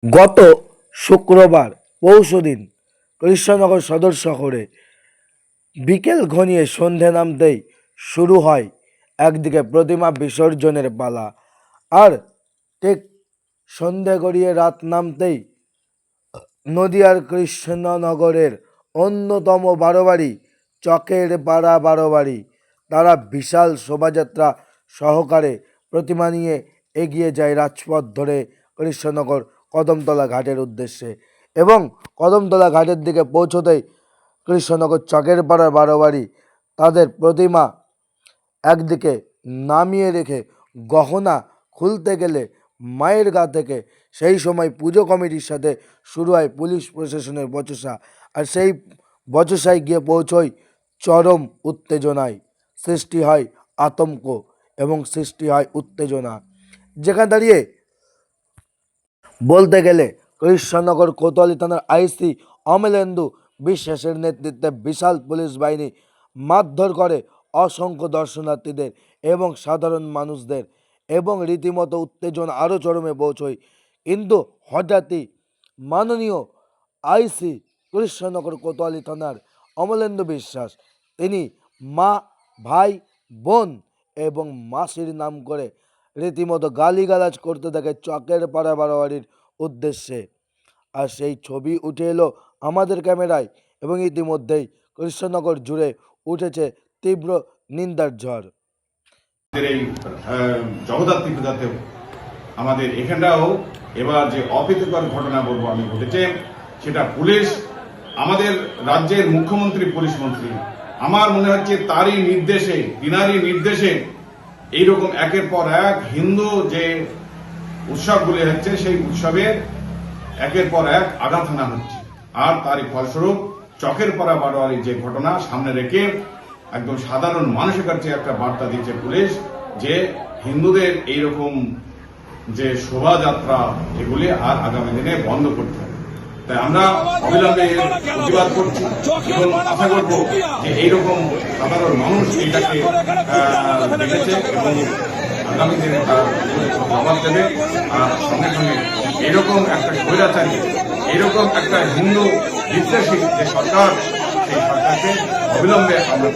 গত শুক্রবার পরশুদিন কৃষ্ণনগর সদর শহরে বিকেল ঘনিয়ে সন্ধে নামতেই শুরু হয় একদিকে প্রতিমা বিসর্জনের পালা, আর ঠিক সন্ধে গড়িয়ে রাত নামতেই নদিয়ার কৃষ্ণনগরের অন্যতম বারোয়ারি চকের পাড়া বারোয়ারি তারা বিশাল শোভাযাত্রা সহকারে প্রতিমা নিয়ে এগিয়ে যায় রাজপথ ধরে কৃষ্ণনগর কদমতলা ঘাটের উদ্দেশ্যে। এবং কদমতলা ঘাটের দিকে পৌঁছতেই কৃষ্ণনগর চকের পাড়া বারোয়ারি তাদের প্রতিমা একদিকে নামিয়ে রেখে গহনা খুলতে গেলে মায়ের গা থেকে সেই সময় পুজো কমিটির সাথে শুরু হয় পুলিশ প্রশাসনের বচসা, আর সেই বচসায় গিয়ে পৌঁছয় চরম উত্তেজনায়, সৃষ্টি হয় আতঙ্ক এবং সৃষ্টি হয় উত্তেজনা। যেখানে দাঁড়িয়ে বলতে গেলে কৃষ্ণনগর কোতোয়ালি থানার আইসি অমলেন্দু বিশ্বাসের নেতৃত্বে বিশাল পুলিশ বাহিনী মারধর করে অসংখ্য দর্শনার্থীদের এবং সাধারণ মানুষদের, এবং রীতিমতো উত্তেজনা আরও চরমে পৌঁছয়। কিন্তু হঠাৎই মাননীয় আইসি কৃষ্ণনগর কোতোয়ালি থানার অমলেন্দু বিশ্বাস তিনি মা, ভাই, বোন এবং মাসির নাম করে রীতিমতো গালিগালাজ করতে থাকে চকের পাড়া বারোয়ারির উদ্দেশ্যে। আর সেই ছবি উঠে এলো আমাদের ক্যামেরায়, এবং ইতিমধ্যেই কৃষ্ণনগর জুড়ে উঠেছে তীব্র নিন্দার ঝড়। এই জগদ্ধাত্রী পূজাতেও আমাদের এখানটাও এবার যে অপ্রীতিকর ঘটনা বলবো আমি ঘটেছে, সেটা পুলিশ, আমাদের রাজ্যের মুখ্যমন্ত্রী পুলিশ মন্ত্রী, আমার মনে হচ্ছে তারই নির্দেশে, তিনারই নির্দেশে এইরকম একের পর এক হিন্দু যে উৎসবগুলি হচ্ছে সেই উৎসবের একের পর এক আঘাত হানা হচ্ছে। আর তারই ফলস্বরূপ চকের পাড়া বারোয়ারির যে ঘটনা সামনে রেখে একদম সাধারণ মানুষের কাছে একটা বার্তা দিচ্ছে পুলিশ যে হিন্দুদের এইরকম যে শোভাযাত্রা এগুলি আর আগামী দিনে বন্ধ করতে হবে। তাই আমরা অবিলম্বে প্রতিবাদ করছি এবং আশা করব যে এইরকম সাধারণ মানুষ এটাকে দেখেছে এবং আগামী দিনে তারা জবাব দেবে। আর সঙ্গে সঙ্গে এরকম একটা স্বৈরাচারী, এরকম একটা হিন্দু বিদ্বেষী যে সরকার, সেই সরকারকে অবিলম্বে আমরা